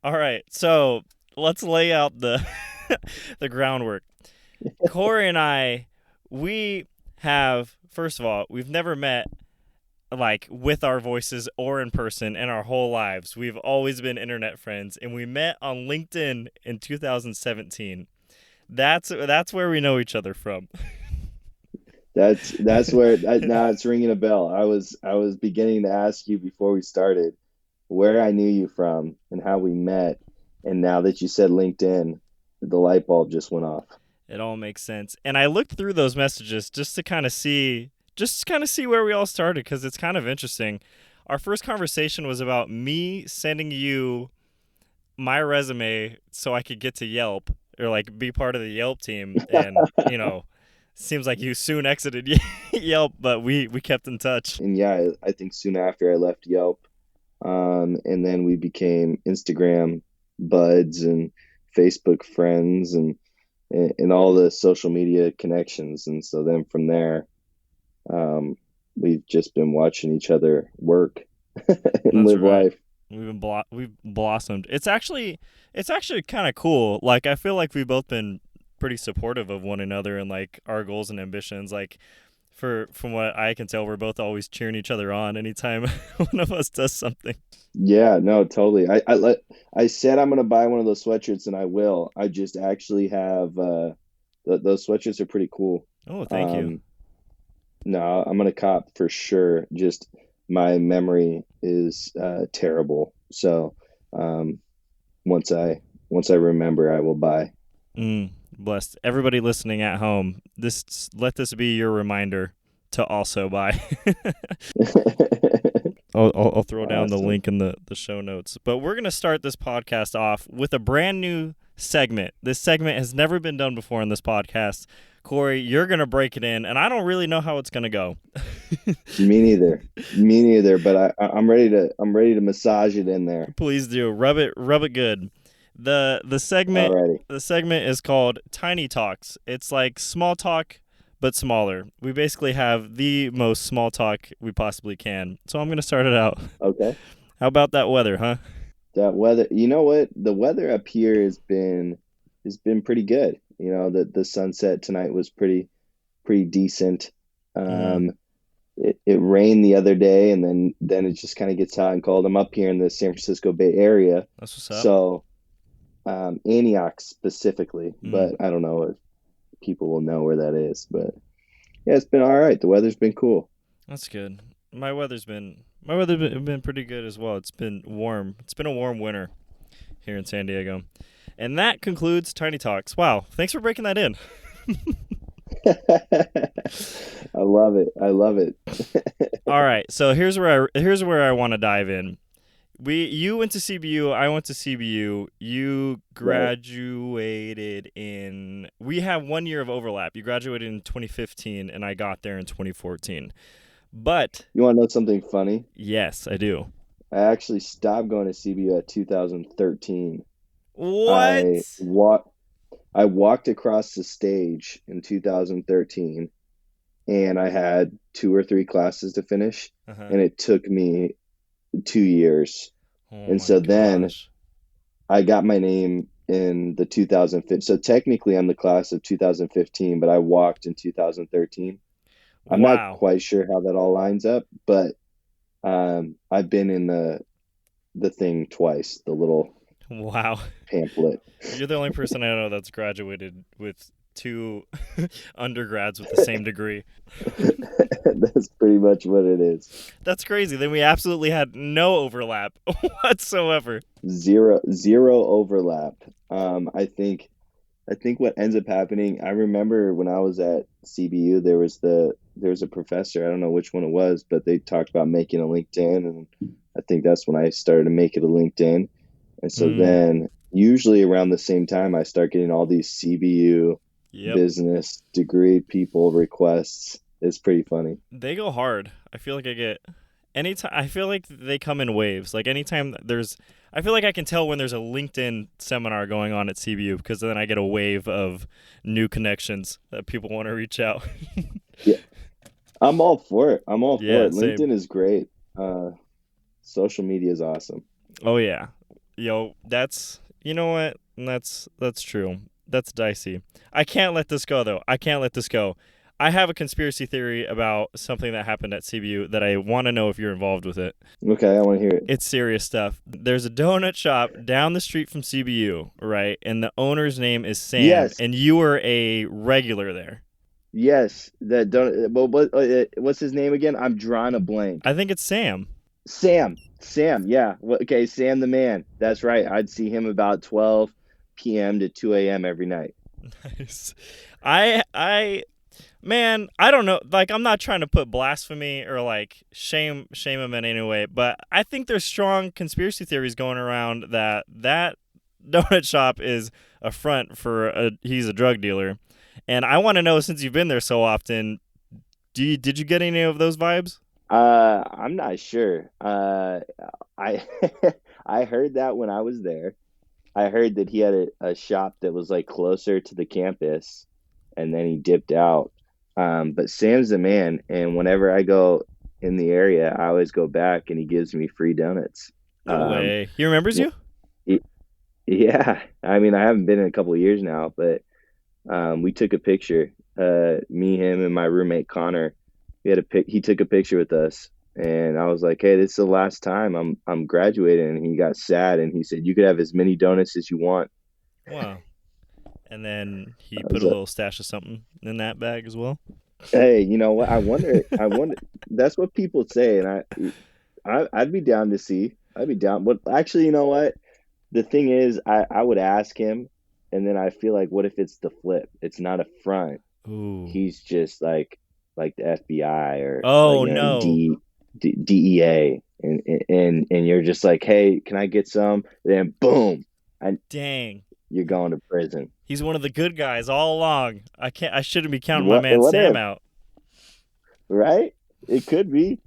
All right, so let's lay out the the groundwork. Corey and I, we have first of all, we've never met like with our voices or in person in our whole lives. We've always been internet friends, and we met on LinkedIn in 2017. That's where we know each other from. That's where now it's ringing a bell. I was beginning to ask you before we started where I knew you from and how we met, and now that you said LinkedIn, the light bulb just went off. It all makes sense. And I looked through those messages just to kind of see where we all started because it's kind of interesting. Our first conversation was about me sending you my resume so I could get to Yelp or like be part of the Yelp team. And seems like you soon exited Yelp, but we kept in touch. And yeah, I think soon after I left Yelp, and then we became Instagram buds and Facebook friends and all the social media connections. And so then from there, um, we've just been watching each other work and That's live right. life. We've blossomed. It's actually kind of cool. Like I feel like we've both been pretty supportive of one another and like our goals and ambitions. Like from what I can tell, we're both always cheering each other on anytime one of us does something. Yeah, no, totally. I said I'm gonna buy one of those sweatshirts, and I will. I just actually have those sweatshirts are pretty cool. Oh, thank you. Um, no, I'm gonna cop for sure. Just my memory is terrible. So um, once I remember, I will buy. Blessed. Everybody listening at home, let this be your reminder to also buy. I'll throw down the Awesome. link in the show notes. But we're going to start this podcast off with a brand new segment. This segment has never been done before in this podcast. Corey, you're going to break it in, and I don't really know how it's going to go. Me neither. Me neither. But I'm ready to massage it in there. Please do. Rub it good. The segment Alrighty. the segment is called Tiny Talks. It's like small talk but smaller. We basically have the most small talk we possibly can. So I'm going to start it out. Okay. How about that weather, huh? That weather, you know what? The weather up here has been pretty good. The sunset tonight was pretty decent. Mm, Um, it rained the other day, and then it just kind of gets hot and cold. I'm up here in the San Francisco Bay Area, that's what's up. so Antioch specifically, Mm, but I don't know if people will know where that is. But yeah, it's been all right. The weather's been cool. that's good. My weather's been pretty good as well. It's been warm. It's been a warm winter here in San Diego. And that concludes Tiny Talks. Wow, thanks for breaking that in. I love it. I love it. All right, so here's where I want to dive in. You went to CBU, I went to CBU. You Right. graduated in we have 1 year of overlap. You graduated in 2015 and I got there in 2014. But You want to know something funny? yes, I do. I actually stopped going to CBU at 2013. I What? walked I walked across the stage in 2013, and I had two or three classes to finish, Uh-huh. and it took me 2 years. Oh And my so then gosh. I got my name in the 2015. So technically I'm the class of 2015, but I walked in 2013. I'm not Wow. quite sure how that all lines up, but I've been in the thing twice, the little Wow. pamphlet. You're the only person I know that's graduated with two undergrads with the same degree. That's pretty much what it is. That's crazy. Then we absolutely had no overlap whatsoever. Zero overlap. I think what ends up happening, I remember when I was at CBU, there was a professor, I don't know which one it was, but they talked about making a LinkedIn, and I think that's when I started to make it a LinkedIn. And so Mm, then usually around the same time I start getting all these CBU yep. business degree people requests. It's pretty funny. They go hard. I feel like I get anytime I feel like they come in waves. Like anytime there's I feel like I can tell when there's a LinkedIn seminar going on at CBU because then I get a wave of new connections that people want to reach out. Yeah, I'm all for it. I'm all for Yeah, it. same. LinkedIn is great. Social media is awesome. Oh yeah. Yo, that's you know what? That's true. That's dicey. I can't let this go though. I can't let this go. I have a conspiracy theory about something that happened at CBU that I want to know if you're involved with it. Okay, I want to hear it. It's serious stuff. There's a donut shop down the street from CBU, right? And the owner's name is Sam, Yes, and you were a regular there. yes. That don't. But what's his name again? I'm drawing a blank. I think it's Sam. Sam. Sam. Yeah. Okay, Sam the man. That's right. I'd see him about 12 p.m. to 2 a.m. every night. Nice. I man, I don't know. Like, I'm not trying to put blasphemy or like shame him in any way, but I think there's strong conspiracy theories going around that donut shop is a front for he's a drug dealer, and I want to know, since you've been there so often, did you get any of those vibes? I'm not sure. I I heard that when I was there. I heard that he had a shop that was like closer to the campus, and then he dipped out. But Sam's the man, and whenever I go in the area, I always go back, and he gives me free donuts. No Um, way. He remembers wh- you? yeah, I mean, I haven't been in a couple of years now, but we took a picture. Me, him, and my roommate Connor. We had a pic. He took a picture with us, and I was like, "Hey, this is the last time I'm graduating." And he got sad, and he said, "You could have as many donuts as you want." Wow. And then he I put was a like, little stash of something in that bag as well. "Hey, you know what? I wonder. I wonder. That's what people say, and I'd be down to see. I'd be down. But actually, you know what? The thing is, I would ask him, and then I feel like, what if it's the flip? It's not a front. Ooh. He's just like the FBI or like Oh no. DEA, and you're just like, hey, can I get some? Then boom, and Dang. you're going to prison. He's one of the good guys all along. I shouldn't be counting my man What Sam if, out. right? It could be.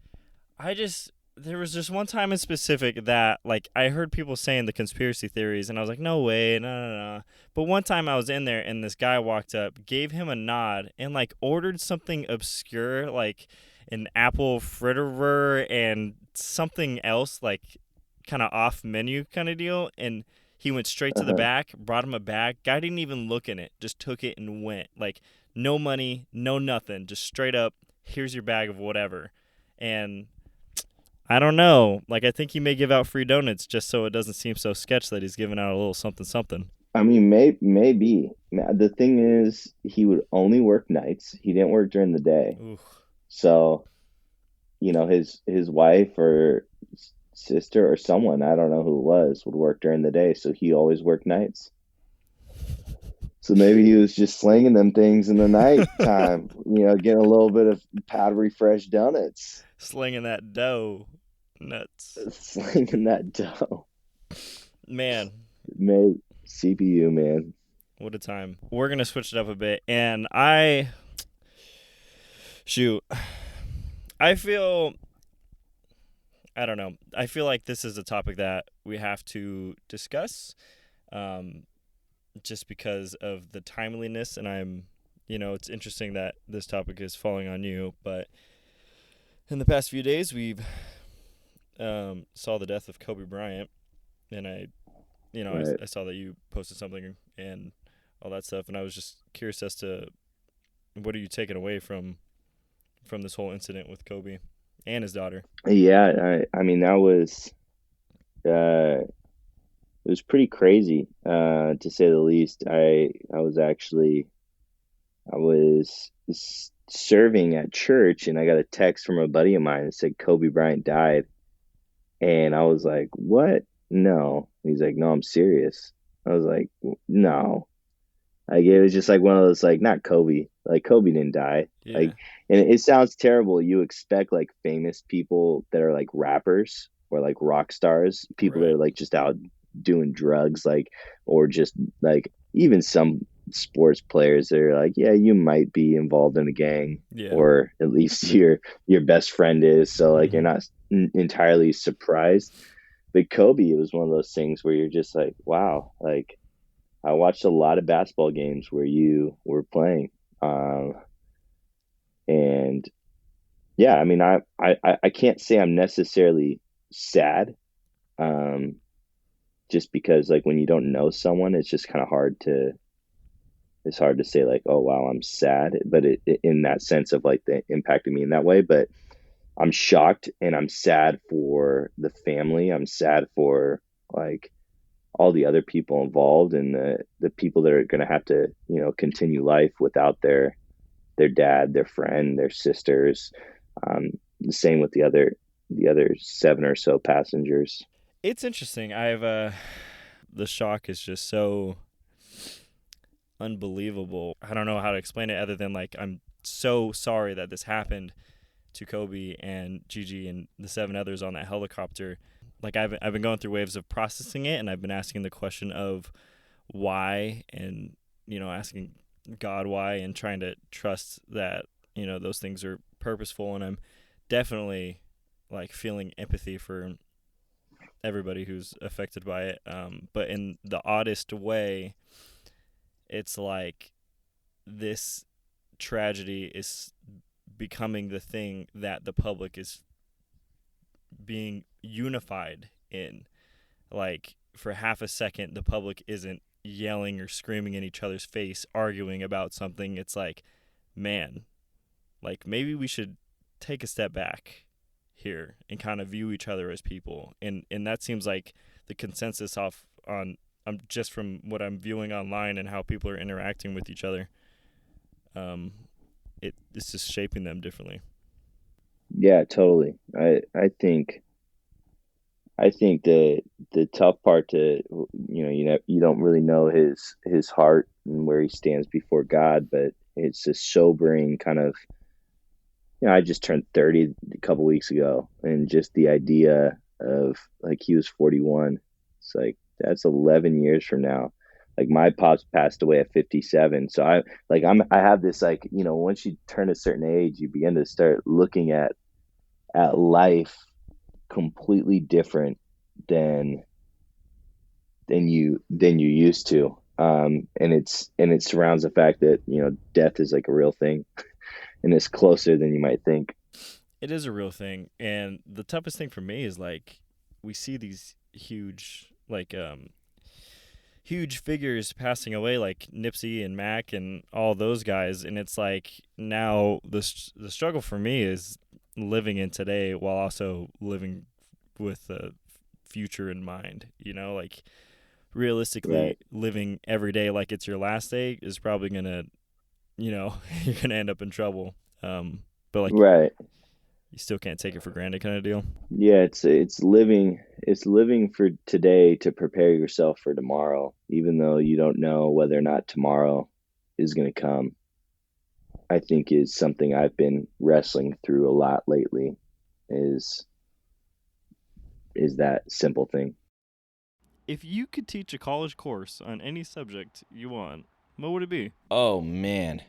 There was just one time in specific that like I heard people saying the conspiracy theories, and I was like, no way, no. But one time I was in there and this guy walked up, gave him a nod, and like ordered something obscure like an apple fritter and something else like kind of off menu kind of deal, and he went straight to the Uh-huh. back, brought him a bag. Guy didn't even look in it, just took it and went. Like no money, no nothing, just straight up, here's your bag of whatever. And I don't know. Like, I think he may give out free donuts just so it doesn't seem so sketch that he's giving out a little something something. I mean, maybe. The thing is, he would only work nights. He didn't work during the day. Ooh, So, his wife or sister or someone, I don't know who it was, would work during the day. So he always worked nights. So maybe he was just slinging them things in the night time, getting a little bit of powdery fresh donuts, slinging that dough. Nuts. slinging that dough. Man, Mate, CPU, man. what a time. We're going to switch it up a bit. And shoot, I feel, I don't know. I feel like this is a topic that we have to discuss um, just because of the timeliness. And it's interesting that this topic is falling on you. But in the past few days, we've saw the death of Kobe Bryant, and Right. I saw that you posted something and all that stuff, and I was just curious as to what are you taking away from this whole incident with Kobe and his daughter. Yeah, I mean it was pretty crazy, to say the least. I was serving at church, and I got a text from a buddy of mine that said Kobe Bryant died. And I was like, "What? No." He's like, "No, I'm serious." I was like, "No." Like it was just like one of those, like, not Kobe. Like Kobe didn't die. Yeah, Like, and it sounds terrible. You expect like famous people that are like rappers or like rock stars, people that right. are like just out doing drugs, like, or just like even some sports players that are like, yeah, you might be involved in a gang, Yeah. or at least your best friend is. So like you're Hmm. not entirely surprised. But Kobe, it was one of those things where you're just like, wow, like I watched a lot of basketball games where you were playing. Um, and yeah, I mean, I can't say I'm necessarily sad. Um, just because like when you don't know someone, it's just kind of it's hard to say like, oh wow, I'm sad, but in that sense of like the impacting me in that way. But I'm shocked and I'm sad for the family. I'm sad for like all the other people involved and the people that are going to have to, continue life without their dad, their friend, their sisters. The same with the other seven or so passengers. It's interesting. The shock is just so unbelievable. I don't know how to explain it other than like I'm so sorry that this happened to Kobe and Gigi and the seven others on that helicopter. Like I've been going through waves of processing it, and I've been asking the question of why, and asking God why, and trying to trust that those things are purposeful. And I'm definitely like feeling empathy for everybody who's affected by it. But in the oddest way, it's like this tragedy is becoming the thing that the public is being unified in. Like for half a second, the public isn't yelling or screaming in each other's face, arguing about something. It's like, man, like maybe we should take a step back here and kind of view each other as people. And that seems like the consensus off on just from what I'm viewing online and how people are interacting with each other. It's just shaping them differently. Yeah, totally. I think the tough part to you don't really know his heart and where he stands before God, but it's a sobering kind of. I just turned 30 a couple weeks ago, and just the idea of like he was 41. It's like that's 11 years from now. Like my pops passed away at 57, so I have this like once you turn a certain age, you begin to start looking at life completely different than than you used to. And it surrounds the fact that death is like a real thing, and it's closer than you might think. It is a real thing, and the toughest thing for me is like we see these huge figures passing away like Nipsey and Mac and all those guys, and it's like now the struggle for me is living in today while also living with the future in mind. Like realistically, Right. living every day like it's your last day is probably gonna, you're gonna end up in trouble. But like Right. you still can't take it for granted, kind of deal. Yeah, it's living for today to prepare yourself for tomorrow, even though you don't know whether or not tomorrow is going to come. I think is something I've been wrestling through a lot lately is is that simple thing. If you could teach a college course on any subject you want, what would it be? Oh man,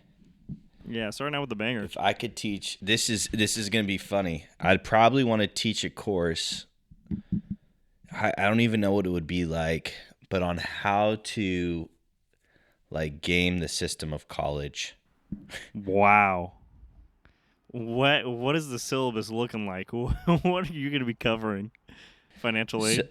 Yeah, starting out with the banger. if I could teach, this is gonna be funny. I'd probably want to teach a course. I don't even know what it would be like, but on how to like game the system of college. Wow. What is the syllabus looking like? What are you going to be covering? Financial So,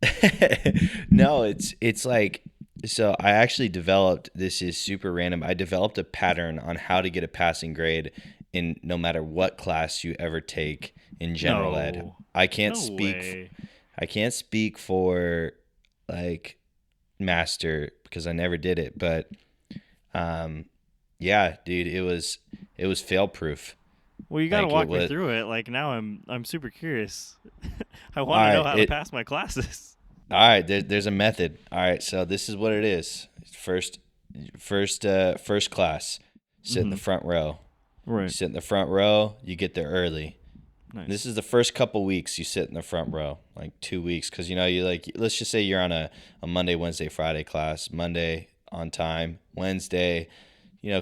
aid? no, it's like so I actually developed this is super random. I developed a pattern on how to get a passing grade in no matter what class you ever take in general ed. No. I can't No speak way. I can't speak for like master because I never did it, but um yeah, dude, it was fail proof. Well, you got to Like it walk me was through it. Like now I'm super curious. I all want to know right, how to it pass my classes. all right, there's a method. All right, so this is what it is. First class. Sit in the Mhm. front row. You Right. sit in the front row, you get there early. Nice. This is the first couple weeks you sit in the front row, like 2 weeks, because you like let's just say you're on a Monday, Wednesday, Friday class. Monday on time, Wednesday,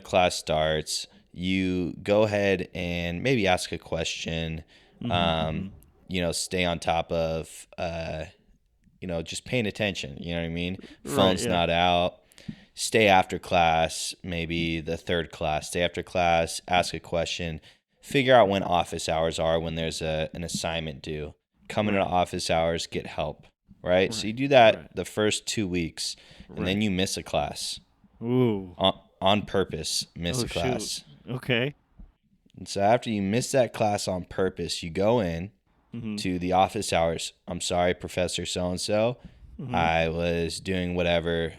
class starts. You go ahead and maybe ask a question. Mhm. Um, Mhm. stay on top of just paying attention. You know what I mean? Right, Phone's yeah. not out. Stay after class, maybe the third class. Stay after class, ask a question, figure out when office hours are when there's an assignment due. Come into Right. office hours, get help. right? So Right. you do that Right. the first 2 weeks, and then Right. you miss a class Ooh. on purpose. Miss Oh a shoot. class, Okay. and so after you miss that class on purpose, you go in Mm-hmm. to the office hours. I'm sorry, Professor So and So. Mm-hmm. I was doing whatever.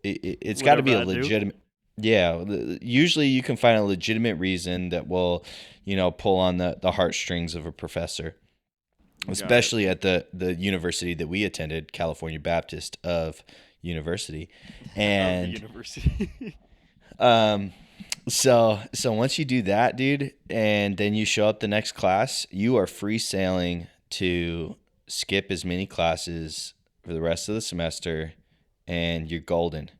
It's got to Whatever be a I do. legitimate. Yeah, usually you can find a legitimate reason that will, pull on the heartstrings of a professor, Got it. especially at the university that we attended, California Baptist of University, Of the and university. um, so once you do that, dude, and then you show up the next class, you are free sailing to skip as many classes for the rest of the semester, and you're golden.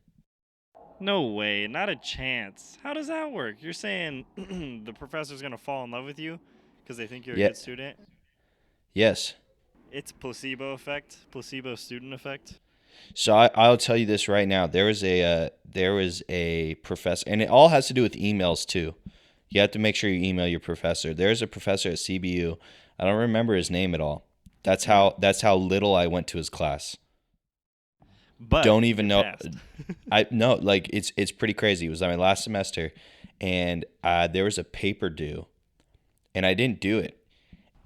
No way. Not a chance. How does that work? You're saying the professor's gonna fall in love with you because they think you're a Yeah. good student? Yes. It's placebo effect. Placebo student effect. So I'll tell you this right now. There was a professor, and it all has to do with emails too. You have to make sure you email your professor. There's a professor at CBU. I don't remember his name at all. That's how little I went to his class. But Don't even you know. passed. I no, like it's pretty crazy. It was my last semester, and there was a paper due, and I didn't do it,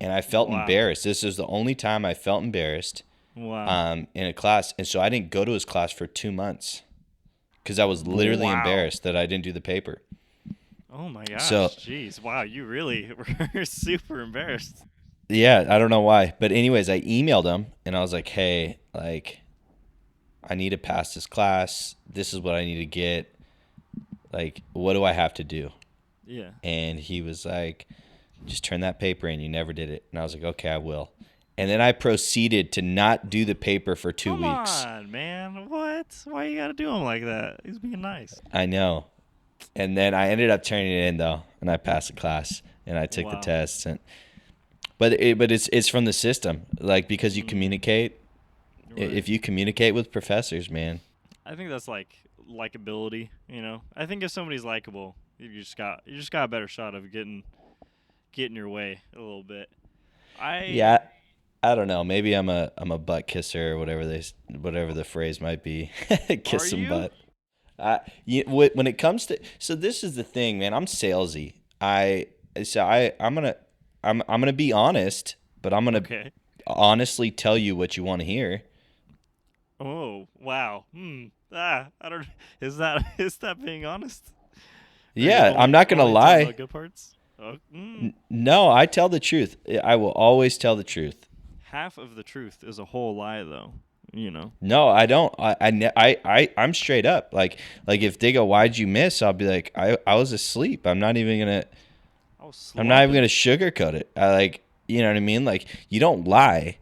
and I felt Wow. embarrassed. This is the only time I felt embarrassed Wow. in a class, and so I didn't go to his class for 2 months because I was literally Wow. embarrassed that I didn't do the paper. Oh my So gosh. Jeez. Wow. You really were super embarrassed. yeah, I don't know why, but anyways, I emailed him and I was like, hey, like, I need to pass this class. This is what I need to get. Like, what do I have to do? Yeah. And he was like, just turn that paper in. You never did it. And I was like, okay, I will. And then I proceeded to not do the paper for 2 Come weeks. on, man. What? Why you gotta do him like that? He's being nice. I know. And then I ended up turning it in though, and I passed the class and I took the Wow. tests. And but it's from the system, like because you communicate. Right. If you communicate with professors, man. I think that's like likability, you know. I think if somebody's likable, you just got a better shot of getting your way a little bit. Yeah, I don't know. Maybe I'm a butt kisser or whatever the phrase might be. Are Kiss some you? butt. When it comes to, so this is the thing, man. I'm salesy. I'm gonna be honest, but I'm gonna Okay. honestly tell you what you want to hear. Oh, wow. I don't. Is that is that being honest? Are you Yeah, I'm not gonna only talking lie. about good parts? Oh, No, I tell the truth. I will always tell the truth. half of the truth is a whole lie, though. You know. No, I don't. I'm straight up. Like if they go, "Why'd you miss?" I'll be like, "I was asleep." I was I'm not even slumping. gonna sugarcoat it. You know what I mean? Like you don't lie.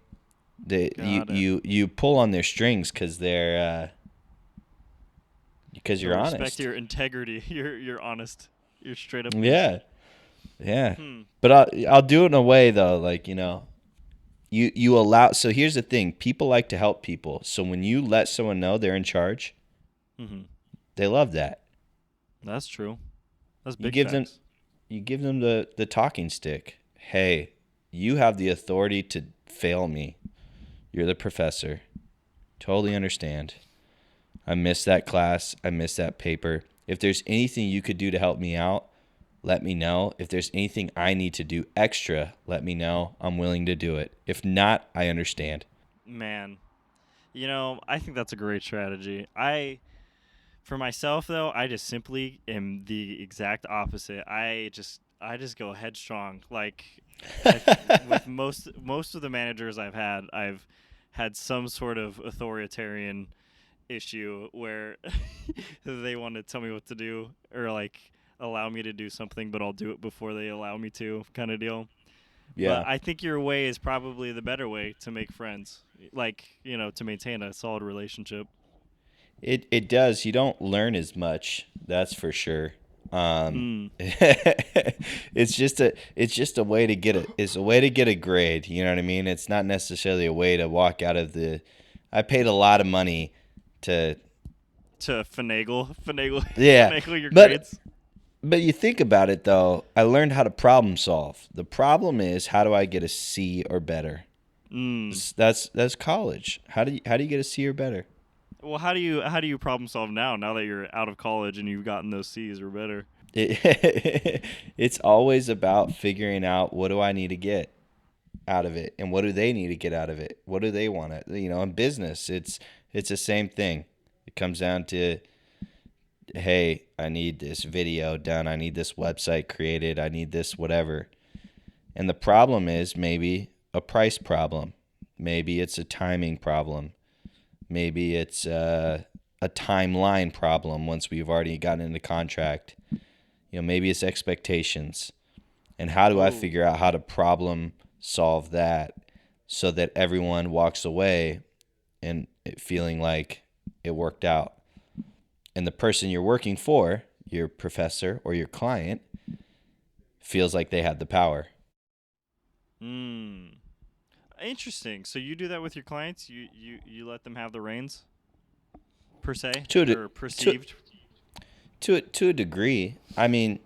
You Got it. you pull on their strings because I you're respect honest. your integrity. You're honest. You're straight up. Yeah, yeah. Hmm. But I'll do it in a way though, like you allow. So here's the thing: people like to help people. So when you let someone know they're in charge, Mm-hmm. they love that. That's true. That's You big give them facts. you give them the talking stick. Hey, you have the authority to fail me. You're the professor. Totally understand. I missed that class. I missed that paper. If there's anything you could do to help me out, let me know. If there's anything I need to do extra, let me know. I'm willing to do it. If not, I understand. Man, I think that's a great strategy. For myself though, I just simply am the exact opposite. I just go headstrong. Like with most of the managers I've had some sort of authoritarian issue where they want to tell me what to do or like allow me to do something, but I'll do it before they allow me to, kind of deal. But Yeah. I think your way is probably the better way to make friends, like to maintain a solid relationship. It does. You don't learn as much, that's for sure. Mm. It's just a way to get a grade, you know what I mean? It's not necessarily a way to walk out of the I paid a lot of money to To finagle yeah. finagle your But grades. but you think about it though, I learned how to problem solve. The problem is how do I get a C or better? Mm. That's college. How do you get a C or better? Well, how do you problem solve now that you're out of college and you've gotten those C's or better? It's always about figuring out what do I need to get out of it and what do they need to get out of it. What do they want to, in business, it's the same thing. It comes down to, hey, I need this video done. I need this website created. I need this whatever. And the problem is maybe a price problem. Maybe it's a timing problem. Maybe it's a timeline problem once we've already gotten into contract. Maybe it's expectations. And how do I Oh, figure out how to problem solve that so that everyone walks away and feeling like it worked out? And the person you're working for, your professor or your client, feels like they had the power. mm. Interesting. So you do that with your clients? You let them have the reins per se To a, de- or to, perceived? to a degree. I mean,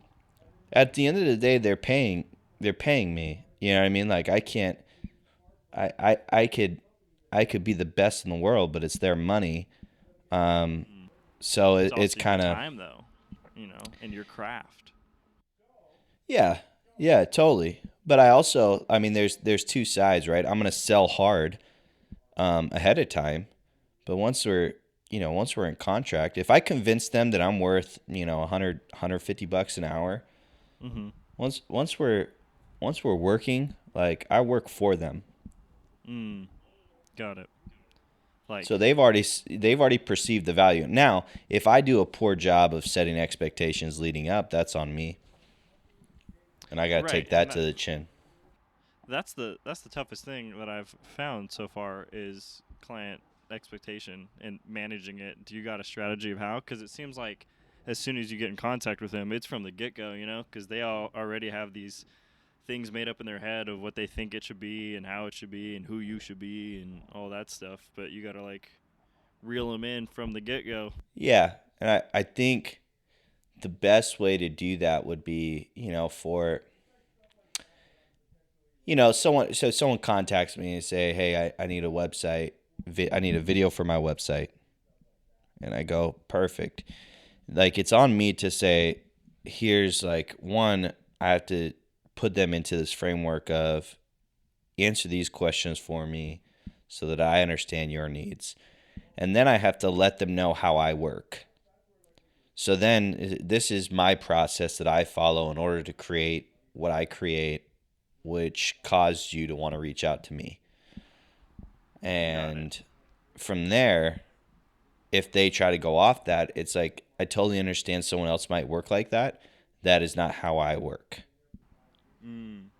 at the end of the day, they're paying me. You know what I mean? Like I can't I could be the best in the world, but it's their money. Um, Mm. so It's it's also your kind of time though, and your craft. yeah, yeah, totally. But I mean, there's two sides, right? I'm gonna sell hard ahead of time, but once we're in contract, if I convince them that I'm worth 100 $150 an hour, Mm-hmm. once once we're once we're working, like I work for them. Mm. Got it. So Like they've already perceived the value. Now, if I do a poor job of setting expectations leading up, that's on me, and I got to right, take and that to the chin. that's the toughest thing that I've found so far is client expectation and managing it. Do you got a strategy of how? Because it seems like as soon as you get in contact with them, it's from the get go. Because they all already have these things made up in their head of what they think it should be and how it should be and who you should be and all that stuff. But you got to like reel them in from the get go. Yeah, and I think the best way to do that would be, for someone contacts me and say, hey, I need a website, I need a video for my website, and I go, perfect. Like it's on me to say, here's like one, I have to put them into this framework of answer these questions for me so that I understand your needs. And then I have to let them know how I work. So then this is my process that I follow in order to create what I create, which caused you to want to reach out to me. Got it. And from there, if they try to go off that, it's like I totally understand someone else might work like that. That is not how I work. Mm,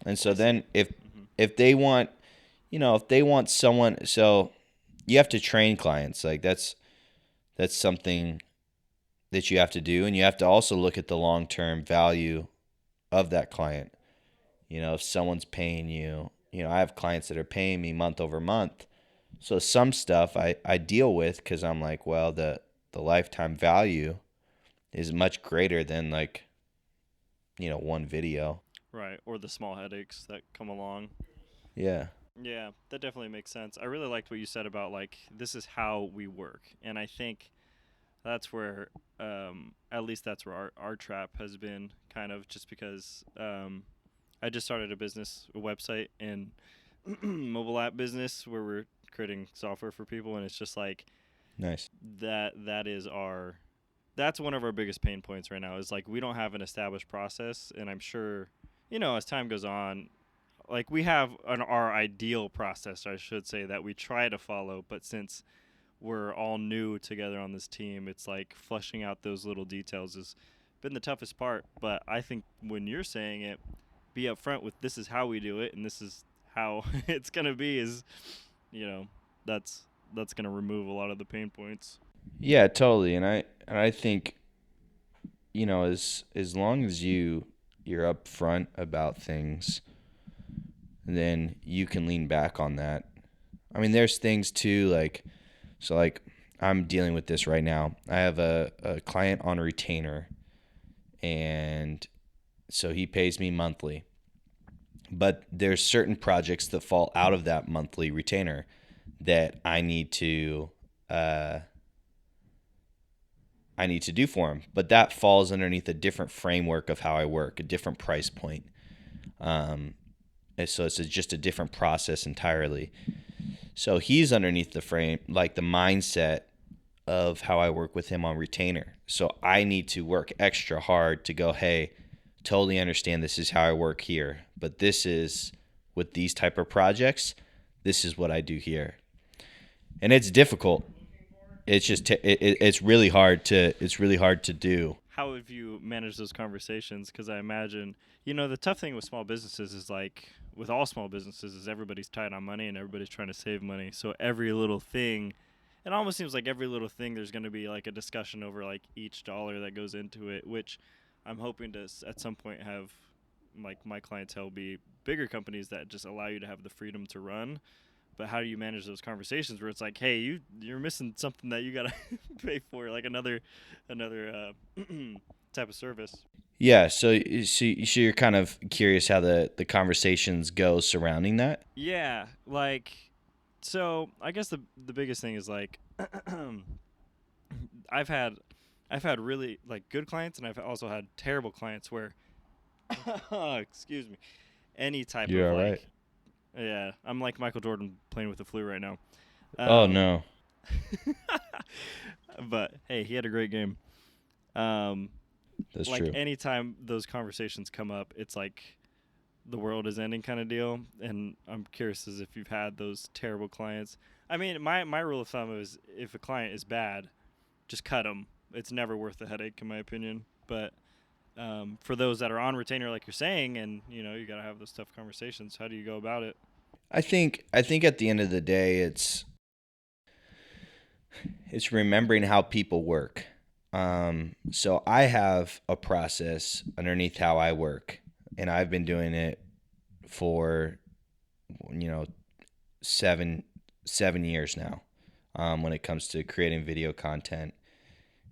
And so I see. then if Hmm. if they want, if they want someone, so you have to train clients. Like that's something that you have to do, and you have to also look at the long-term value of that client. If someone's paying you, I have clients that are paying me month over month. So some stuff I deal with because I'm like, well, the lifetime value is much greater than like, one video. Right. Or the small headaches that come along. Yeah. Yeah, that definitely makes sense. I really liked what you said about like this is how we work, and I think that's where, at least that's where our trap has been kind of just because I just started a business, a website and mobile app business where we're creating software for people, and it's just like Nice. that is that's one of our biggest pain points right now is like we don't have an established process, and I'm sure as time goes on like we have our ideal process, I should say, that we try to follow, but since we're all new together on this team, it's like fleshing out those little details has been the toughest part. But I think when you're saying it, be upfront with this is how we do it and this is how it's gonna be is you know that's that's gonna remove a lot of the pain points. Yeah, totally. And I think, as long as you're upfront about things, then you can lean back on that. I mean, there's things too, like, so like I'm dealing with this right now. I have a client on retainer, and so he pays me monthly. But there's certain projects that fall out of that monthly retainer that I need to do for him. But that falls underneath a different framework of how I work, a different price point. And so it's just a different process entirely. So he's underneath the frame, like the mindset of how I work with him on retainer. So I need to work extra hard to go, hey, totally understand this is how I work here, but this is with these type of projects, this is what I do here. And it's difficult. It's just it's really hard to do. How have you managed those conversations? Because I imagine, the tough thing with small businesses is like with all small businesses is everybody's tight on money and everybody's trying to save money. So every little thing, it almost seems like every little thing there's going to be like a discussion over like each dollar that goes into it, which I'm hoping to at some point have like my clientele be bigger companies that just allow you to have the freedom to run. But how do you manage those conversations where it's like, hey, you're missing something that you gotta pay for, like another type of service? Yeah, so you're kind of curious how the conversations go surrounding that? Yeah, like, so I guess the biggest thing is like, I've had really like good clients, and I've also had terrible clients where, excuse me, any type You're of all like, right. yeah, I'm like Michael Jordan playing with the flu right now. Oh no. But hey, he had a great game. Um, That's like true. anytime those conversations come up, it's like the world is ending kind of deal. And I'm curious as if you've had those terrible clients. I mean, my rule of thumb is if a client is bad, just cut them. It's never worth the headache, in my opinion. But for those that are on retainer, like you're saying, and you gotta have those tough conversations. How do you go about it? I think at the end of the day, it's remembering how people work. So I have a process underneath how I work, and I've been doing it for 7 years now. When it comes to creating video content,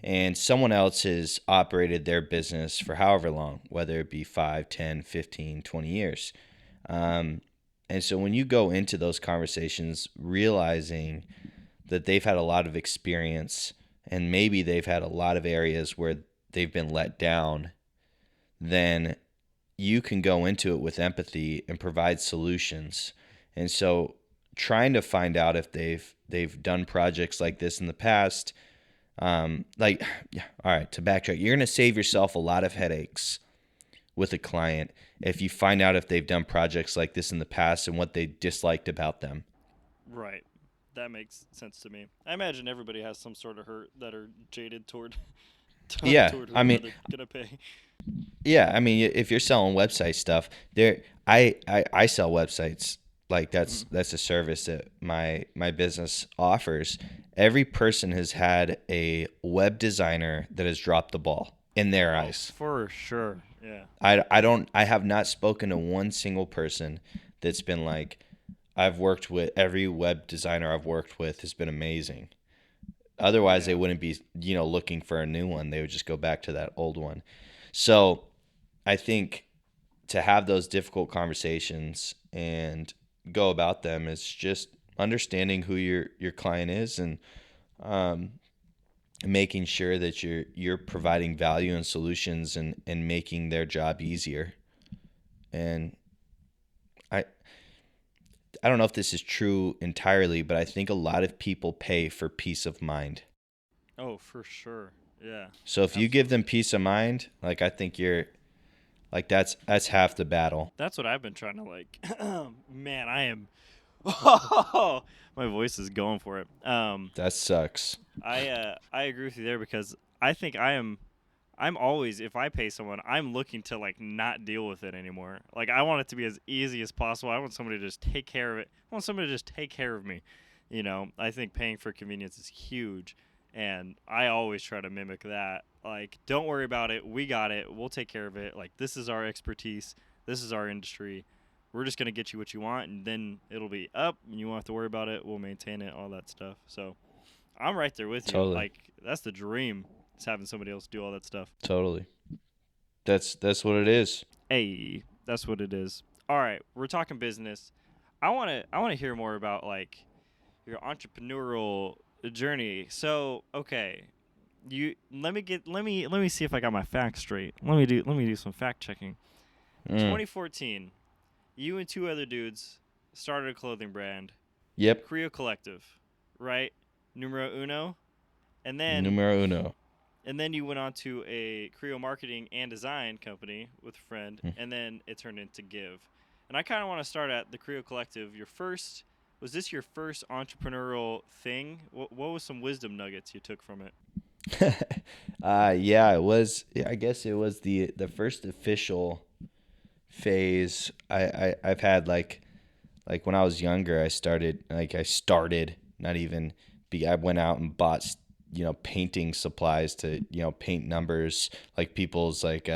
and someone else has operated their business for however long, whether it be 5, 10, 15, 20 years. And so when you go into those conversations realizing that they've had a lot of experience and maybe they've had a lot of areas where they've been let down, then you can go into it with empathy and provide solutions. And so trying to find out if they've done projects like this in the past, all right, to backtrack, you're going to save yourself a lot of headaches with a client if you find out if they've done projects like this in the past and what they disliked about them. Right. That makes sense to me. I imagine everybody has some sort of hurt that are jaded toward Yeah, toward I whoever mean, they're gonna pay. yeah, I mean, if you're selling website stuff, I sell websites. Like that's a service that my business offers. Every person has had a web designer that has dropped the ball in their Oh, eyes. for sure. Yeah. I have not spoken to one single person that's been like, I've worked with every web designer I've worked with has been amazing. Otherwise, they Yeah. wouldn't be, looking for a new one. They would just go back to that old one. So I think to have those difficult conversations and go about them is just understanding who your client is and making sure that you're providing value and solutions and making their job easier. And I I don't know if this is true entirely, but I think a lot of people pay for peace of mind. Oh, for sure. Yeah. So if you give them Absolutely. peace of mind, like I think you're like that's half the battle. That's what I've been trying to like. Man, I am. My voice is going for it. That sucks. I agree with you there because I think I'm always, if I pay someone, I'm looking to like not deal with it anymore. Like I want it to be as easy as possible. I want somebody to just take care of it. I want somebody to just take care of me. I think paying for convenience is huge, and I always try to mimic that. Like, don't worry about it. We got it. We'll take care of it. Like, this is our expertise. This is our industry. We're just gonna get you what you want, and then it'll be up, and you won't have to worry about it. We'll maintain it, all that stuff. So, I'm right there with you. Totally. Like, that's the dream. Is having somebody else do all that stuff. Totally. That's what it is. Hey, that's what it is. all right, we're talking business. I want to hear more about like your entrepreneurial journey. So, okay, you let me see if I got my facts straight. Let me do some fact checking. Mm. 2014, you and two other dudes started a clothing brand, Yep. Creo Collective, right? Numero uno, and then Numero uno. you went on to a Creo marketing and design company with a friend, Mm. and then it turned into Give. And I kind of want to start at the Creo Collective. Was this your first entrepreneurial thing? What was some wisdom nuggets you took from it? Yeah, it was. I guess it was the first official phase. I've had like when I was younger. I started not even. I went out and bought painting supplies to paint numbers like people's like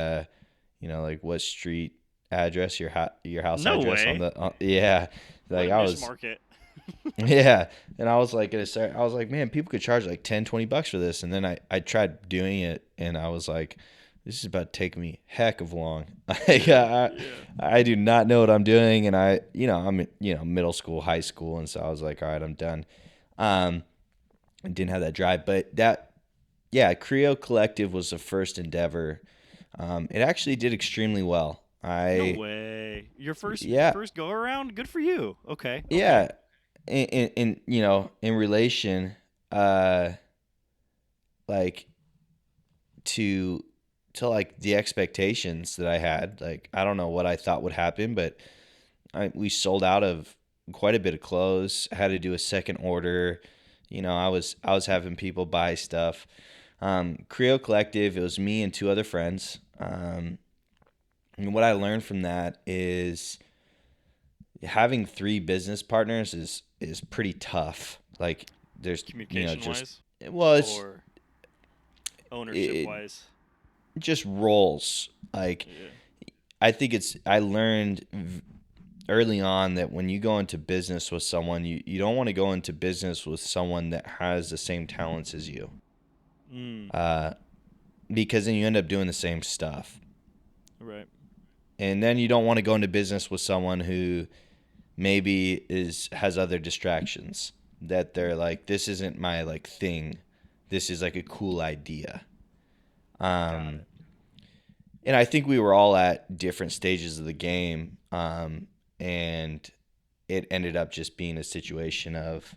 what street address your house No address on way. the yeah, What like a I niche was. market. Yeah. And I was like, I was like, man, people could charge like 10, $20 for this. And then I tried doing it and I was like, this is about to take me heck of long. Like, Yeah, yeah. I do not know what I'm doing. And I'm middle school, high school. And so I was like, all right, I'm done. I didn't have that drive, but yeah, Creo Collective was the first endeavor. It actually did extremely well. No way. Your first Yeah, first go around? Good for you. Okay. Okay. yeah. In relation, uh, like to like the expectations that I had. Like I don't know what I thought would happen, but we sold out of quite a bit of clothes. Had to do a second order. I was having people buy stuff. Creo Collective. It was me and two other friends. And what I learned from that is having three business partners is pretty tough. Like there's Communication just wise well, or ownership it wise? just roles. Like Yeah. I learned early on that when you go into business with someone, you don't want to go into business with someone that has the same talents as you. Mm. Uh, because then you end up doing the same stuff. Right. And then you don't want to go into business with someone who maybe has other distractions that they're like, this isn't my like thing. This is like a cool idea. Got Um, it. and I think we were all at different stages of the game. And it ended up just being a situation of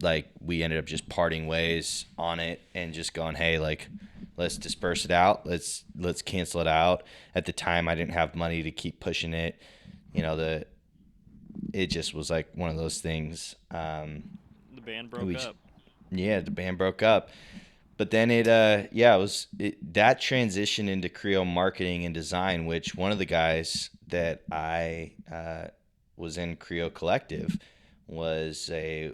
like we ended up just parting ways on it and just going, hey, like let's disperse it out. Let's cancel it out. At the time, I didn't have money to keep pushing it. It just was like one of those things. The band broke up. Yeah, the band broke up. But then that transition into Creo marketing and design, which one of the guys that I was in Creo Collective was a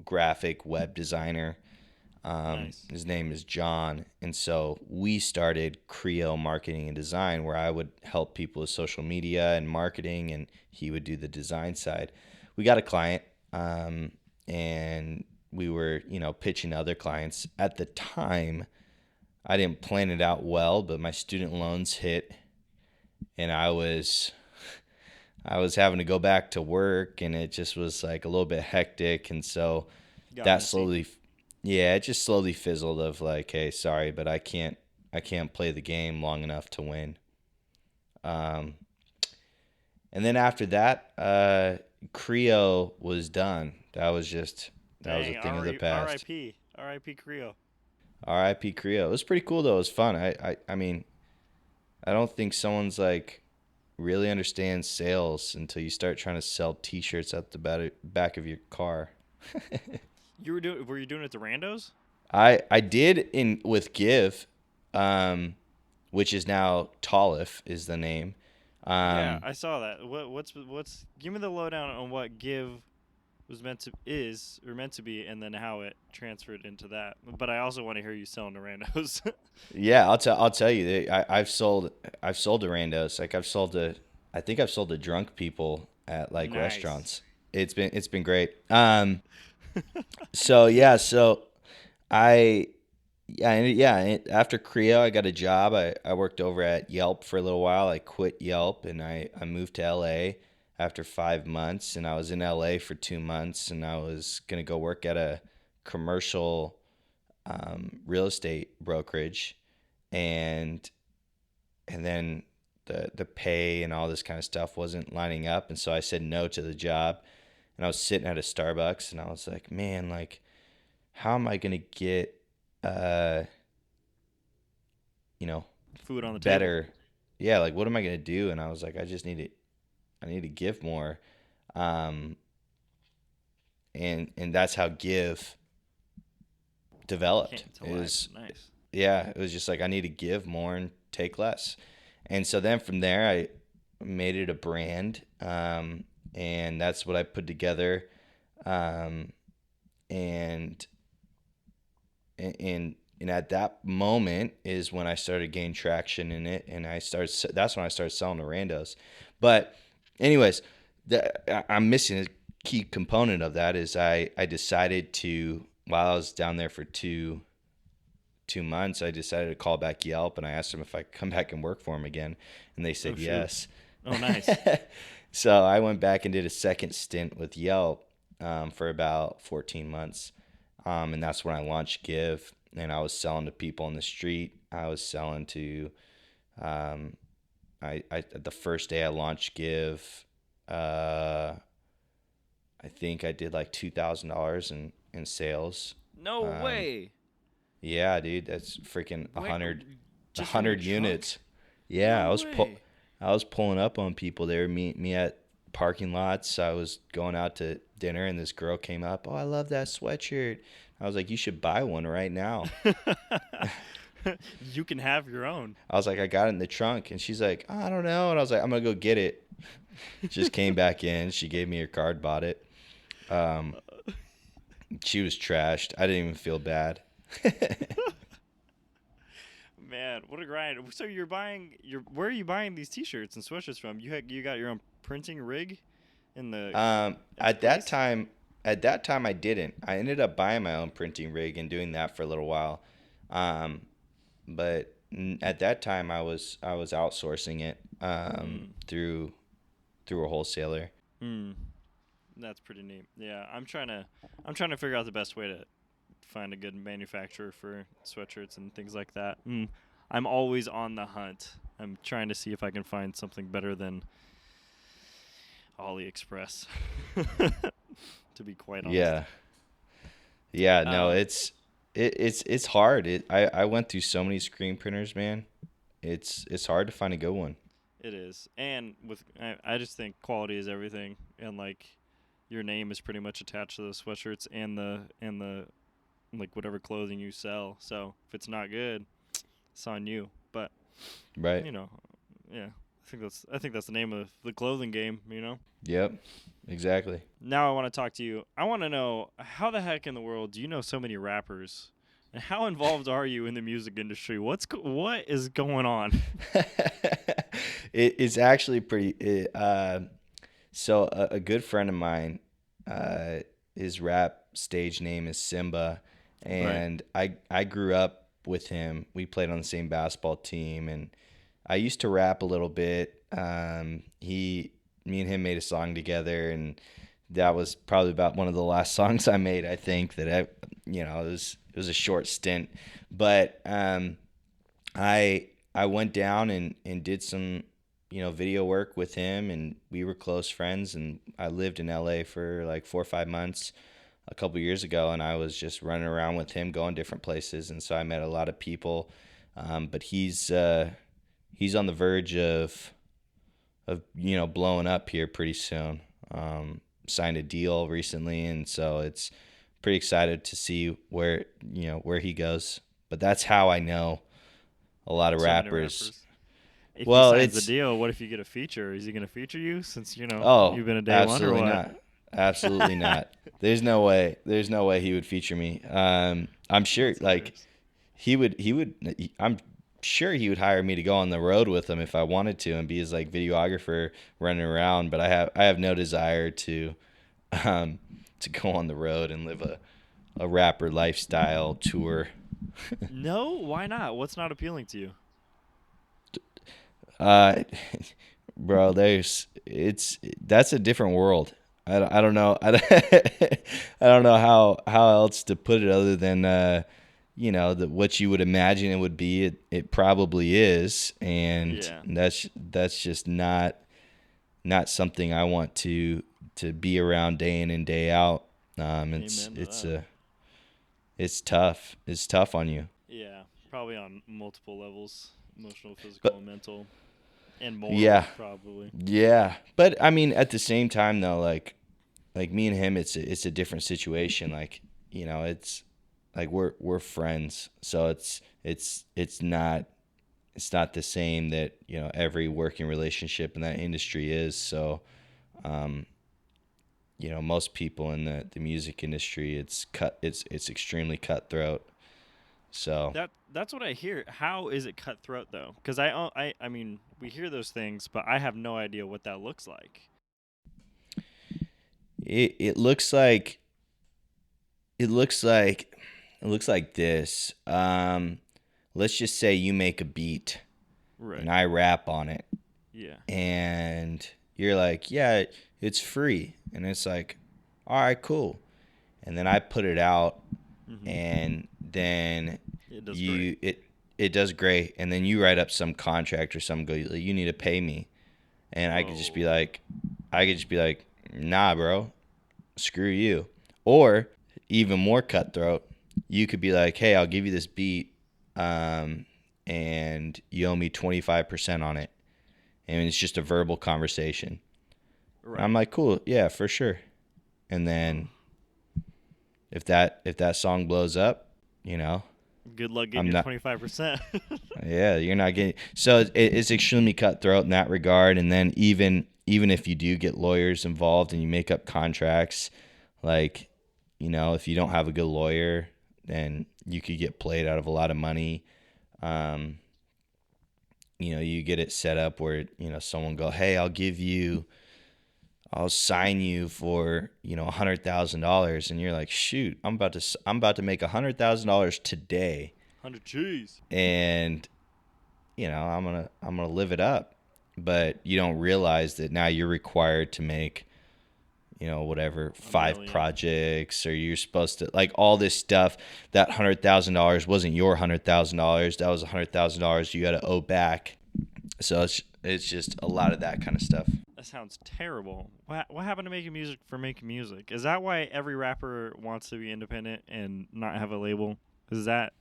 graphic web designer. Nice. His name is John. And so we started Creo marketing and design, where I would help people with social media and marketing, and he would do the design side. We got a client, and we were, pitching to other clients. At the time, I didn't plan it out well, but my student loans hit, and I was having to go back to work, and it just was like a little bit hectic, and so Got that messy. it just slowly fizzled of like, hey, sorry, but I can't play the game long enough to win. Um, and then after that, Creo was done. That was a Dang. thing of the past. R.I.P. R.I.P. Creo. R.I.P. Creo. It was pretty cool though. It was fun. I mean, I don't think someone's like really understands sales until you start trying to sell T-shirts at the back of your car. Were you doing it to randos? I did in with Give, which is now Tolif is the name. Yeah, Um, I saw that. What's give me the lowdown on what Give was meant to be, and then how it transferred into that. But I also want to hear you selling to randos. yeah, I'll tell you. I've sold to randos. Like I think I've sold to drunk people at like Nice. restaurants. It's been great. So I after Creo, I got a job. I worked over at Yelp for a little while. I quit Yelp and I moved to LA. after 5 months, and I was in LA for 2 months, and I was gonna go work at a commercial real estate brokerage, and then the pay and all this kind of stuff wasn't lining up, and so I said no to the job, and I was sitting at a Starbucks, and I was like, man, like, how am I gonna get you know Food on the table. better? Yeah, like, what am I gonna do? And I was like, I need to give more, um, and that's how give developed. Came to It life. was Nice. Yeah, it was just like I need to give more and take less, and so then from there I made it a brand, and that's what I put together, um, and and at that moment is when I started gaining traction in it, and that's when I started selling to randos. But anyways, I'm missing a key component of that is I decided to, while I was down there for two months, I decided to call back Yelp, and I asked them if I could come back and work for them again, and they Oh said shoot. yes. Oh nice. So I went back and did a second stint with Yelp, for about 14 months, and that's when I launched Give, and I was selling to people on the street. I was selling to, um, I the first day I launched Give, uh, I think I did like $2,000 in sales. No Um, way. yeah, dude, that's freaking Wait, a just from your hundred truck? units. Yeah, No way. I was pulling up on people. They were meeting me at parking lots. I was going out to dinner, and this girl came up. Oh, I love that sweatshirt. I was like, you should buy one right now. You can have your own. I was like, I got it in the trunk, and she's like, oh, I don't know. And I was like, I'm gonna go get it. Just came back in. She gave me her card, bought it. Um, she was trashed. I didn't even feel bad. Man, what a grind. So where are you buying these t-shirts and sweatshirts from? You got your own printing rig in the At place? that time, I didn't. I ended up buying my own printing rig and doing that for a little while. Um, but at that time, I was outsourcing it, through a wholesaler. Hmm. That's pretty neat. Yeah, I'm trying to figure out the best way to find a good manufacturer for sweatshirts and things like that. I'm always on the hunt. I'm trying to see if I can find something better than AliExpress. To be quite honest. Yeah, yeah. No, Um, it's hard. I went through so many screen printers, man. It's hard to find a good one. it is, and I just think quality is everything, and like your name is pretty much attached to the sweatshirts and the like whatever clothing you sell. So if it's not good, it's on you. But Right. you know, yeah, I think that's the name of the clothing game. You know. Yep. Exactly. Now I want to talk to you. I want to know how the heck in the world do you know so many rappers, and how involved are you in the music industry? What is going on? It's actually pretty. So a good friend of mine, his rap stage name is Simba, Right. and I grew up with him. We played on the same basketball team, and I used to rap a little bit. Me and him made a song together, and that was probably about one of the last songs I made. I think that it was a short stint, but I went down and did some video work with him, and we were close friends. And I lived in LA for like 4 or 5 months a couple years ago, and I was just running around with him, going different places, and so I met a lot of people. But he's on the verge of blowing up here pretty soon. Signed a deal recently, and so it's pretty excited to see where he goes. But that's how I know a lot of So many rappers. If he Well, signs the it's deal, what if you get a feature? Is he going to feature you since oh, you've been a day one or absolutely what? not. Absolutely not. There's no way. There's no way he would feature me. I'm sure That's like hilarious. I'm sure he would hire me to go on the road with him if I wanted to and be his like videographer running around, but I have no desire um to go on the road and live a rapper lifestyle tour. No, why not? What's not appealing to you? Uh bro, that's a different world. I don't know. I don't know how else to put it other than what you would imagine it would be. It probably is, and Yeah. that's just not something I want to be around day in and day out. Amen to that. It's tough. It's tough on you. Yeah, probably on multiple levels, emotional, physical, But and mental, and moral, yeah, probably. yeah. But I mean, at the same time though, like me and him, it's a different situation. Like, it's like we're friends, so it's not the same that every working relationship in that industry is. So, um, most people in the music industry, it's extremely cutthroat. So That's what I hear. How is it cutthroat though? Because I mean, we hear those things, but I have no idea what that looks like. it looks like it looks like it looks like this. Let's just say you make a beat Right. and I rap on it, Yeah. and you're like, yeah, it's free, and it's like, all right, cool, and then I put it out, Mm-hmm. and then It does great. it does great, and then you write up some contract or some go, you need to pay me, and Whoa. I could just be like, nah, bro, screw you. Or even more cutthroat, you could be like, hey, I'll give you this beat, um, and you owe me 25% on it, and it's just a verbal conversation. And I'm Right. like, cool, yeah, for sure. And Oh. then if that song blows up, Good luck getting I'm your not. 25%. Yeah, you're not getting. So it's extremely cutthroat in that regard. And then even if you do get lawyers involved and you make up contracts, like, if you don't have a good lawyer, then you could get played out of a lot of money. Um, you get it set up where someone go, hey, I'll sign you for $100,000, and you're like, shoot, I'm about to make $100,000 today, 100 cheese. and I'm gonna live it up. But you don't realize that now you're required to make, whatever, A 5 million. projects, or you're supposed to, like, all this stuff. That $100,000 wasn't your $100,000. That was $100,000 you got to owe back. So it's just a lot of that kind of stuff. That sounds terrible. What happened to making music for making music? Is that why every rapper wants to be independent and not have a label? Is that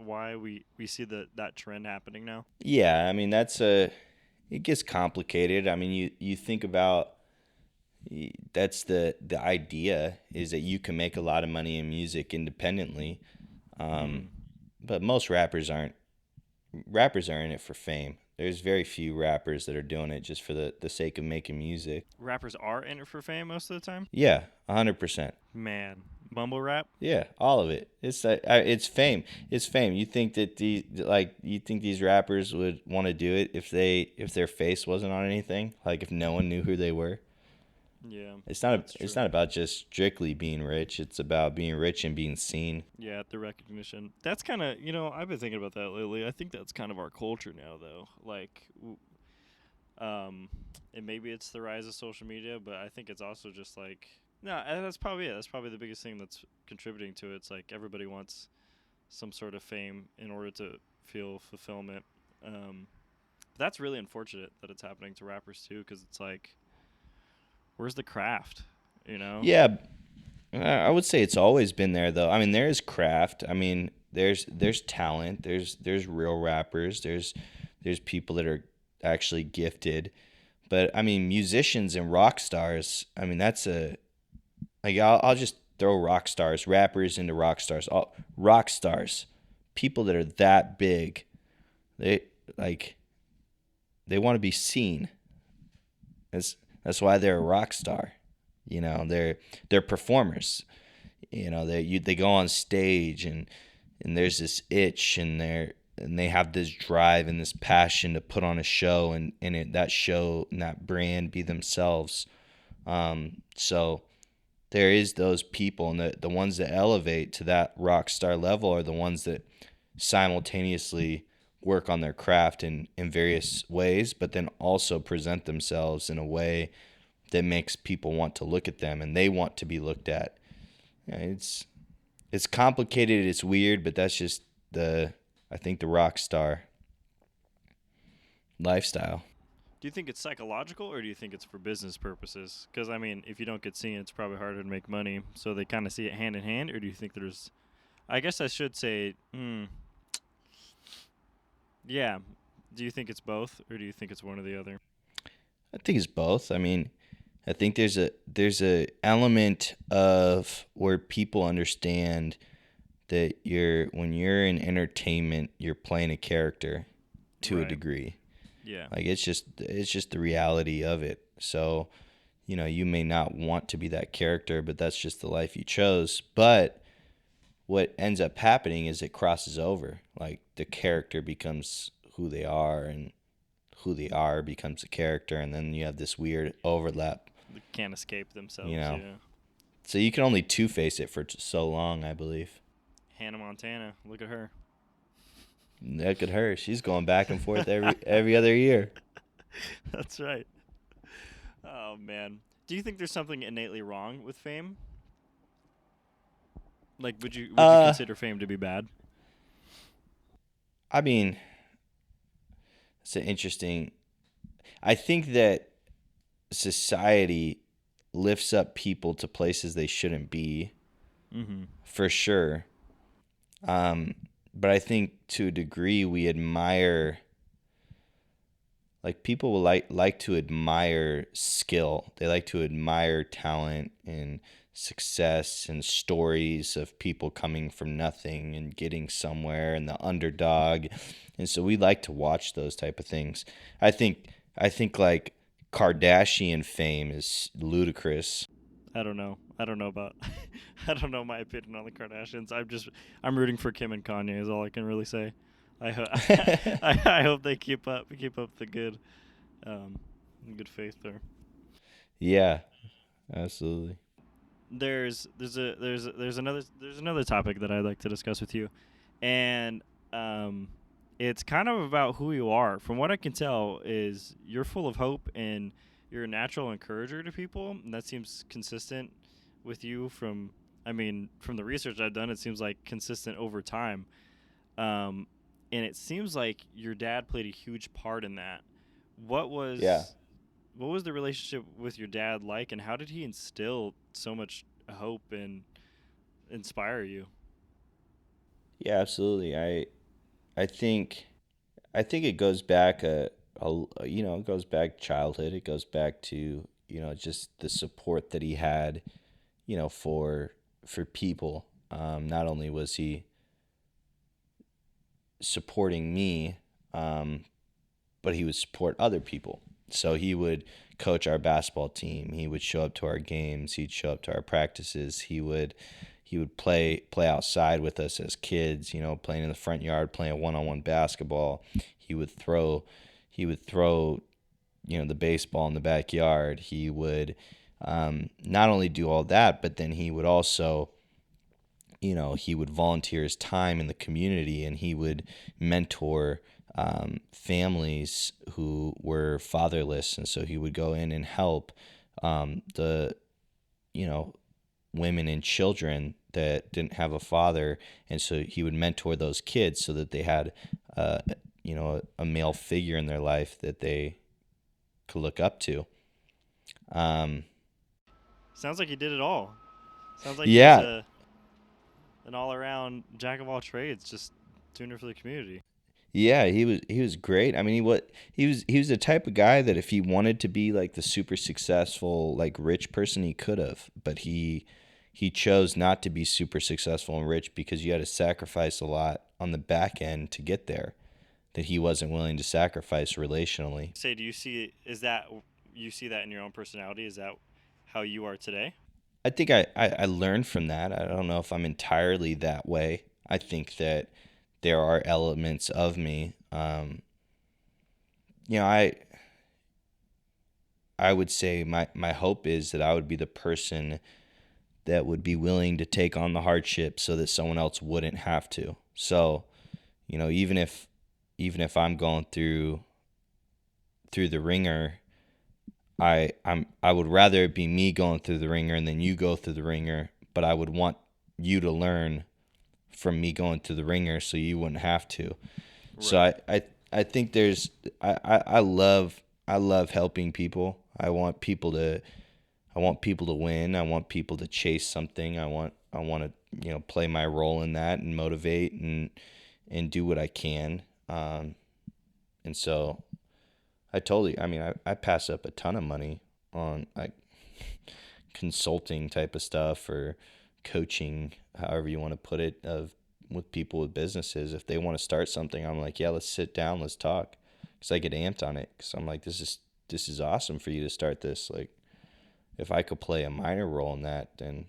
why we see that trend happening now? Yeah, I mean, it gets complicated. I mean, you think about, that's the idea, is that you can make a lot of money in music independently. Um, Mm. but most rappers are in it for fame. There's very few rappers that are doing it just for the sake of making music. Rappers are in it for fame most of the time. Yeah, 100%. Man, mumble rap. Yeah, all of it. It's fame. It's fame. You think these rappers would want to do it if their face wasn't on anything, like if no one knew who they were? Yeah, It's that's it's true. not about just strictly being rich. It's about being rich and being seen. Yeah, the recognition. That's kind of, I've been thinking about that lately. I think that's kind of our culture now, though. Like, um, and maybe it's the rise of social media, but I think it's also just like, no, that's probably it. That's probably the biggest thing that's contributing to it. It's like everybody wants some sort of fame in order to feel fulfillment. Um, that's really unfortunate that it's happening to rappers too, because it's like, where's the craft? You know? Yeah, I would say it's always been there though. I mean, there is craft. I mean, there's talent. There's real rappers. There's people that are actually gifted. But I mean, musicians and rock stars. I mean, that's a like I'll just throw rock stars, rappers into rock stars. All rock stars, people that are that big. They like they want to be seen. That's why they're a rock star. They're performers. They go on stage, and there's this itch, and they have this drive and this passion to put on a show, and that show and that brand be themselves. So there is those people, and the ones that elevate to that rock star level are the ones that simultaneously work on their craft in various ways, but then also present themselves in a way that makes people want to look at them and they want to be looked at. Yeah, it's complicated, it's weird, but that's just I think the rock star lifestyle. Do you think it's psychological or do you think it's for business purposes? Because, I mean, if you don't get seen, it's probably harder to make money. So they kind of see it hand in hand, or do you think there's. I guess I should say, yeah. Do you think it's both, or do you think it's one or the other? I think it's both. I mean, I think there's a element of where people understand that when you're in entertainment, you're playing a character to a Right. degree. Yeah. Like it's just the reality of it. So, you may not want to be that character, but that's just the life you chose. But what ends up happening is it crosses over. Like the character becomes who they are, and who they are becomes a character, and then you have this weird overlap. They can't escape themselves. You know. Yeah. So you can only two-face it for so long, I believe. Hannah Montana. Look at her. Look at her. She's going back and forth every other year. That's right. Oh, man. Do you think there's something innately wrong with fame? Like, would you consider fame to be bad? I mean, it's an interesting. I think that society lifts up people to places they shouldn't be, for sure. But I think to a degree we admire. Like people will like to admire skill. They like to admire talent and success and stories of people coming from nothing and getting somewhere and the underdog. And so we like to watch those type of things. I think like Kardashian fame is ludicrous. I don't know. I don't know about. I don't know my opinion on the Kardashians. I'm rooting for Kim and Kanye. Is all I can really say. I hope they keep up the good faith there. Yeah, absolutely. There's another topic that I'd like to discuss with you, and it's kind of about who you are. From what I can tell, is you're full of hope and you're a natural encourager to people, and that seems consistent with you. From the research I've done, it seems like consistent over time. And it seems like your dad played a huge part in that. What was the relationship with your dad like, and how did he instill so much hope and inspire you? Yeah, absolutely. I think it goes back it goes back childhood. It goes back to just the support that he had, for people. Not only was he supporting me, but he would support other people. So he would coach our basketball team. He would show up to our games. He'd show up to our practices. He would play outside with us as kids, playing in the front yard, playing one-on-one basketball. He would throw the baseball in the backyard. He would not only do all that, but then he would also he would volunteer his time in the community, and he would mentor families who were fatherless. And so he would go in and help the women and children that didn't have a father. And so he would mentor those kids so that they had a male figure in their life that they could look up to. Sounds like he did it all. Sounds like Yeah. he was an all-around jack of all trades, just doing it for the community. Yeah, he was great. I mean, he was the type of guy that if he wanted to be like the super successful, like rich person, he could have, but he chose not to be super successful and rich because you had to sacrifice a lot on the back end to get there that he wasn't willing to sacrifice relationally. Say, do you see that in your own personality? Is that how you are today? I think I learned from that. I don't know if I'm entirely that way. I think that there are elements of me. I would say my hope is that I would be the person that would be willing to take on the hardship so that someone else wouldn't have to. So, even if even if I'm going through the ringer, I would rather it be me going through the ringer and then you go through the ringer, but I would want you to learn from me going through the ringer so you wouldn't have to. Right. So I think there's I love helping people. I want people to win. I want people to chase something. I want to play my role in that and motivate and do what I can. And so I pass up a ton of money on like consulting type of stuff or coaching, however you want to put it, with people with businesses. If they want to start something, I'm like, yeah, let's sit down, let's talk, because I get amped on it. Because I'm like, this is awesome for you to start this. Like, if I could play a minor role in that, then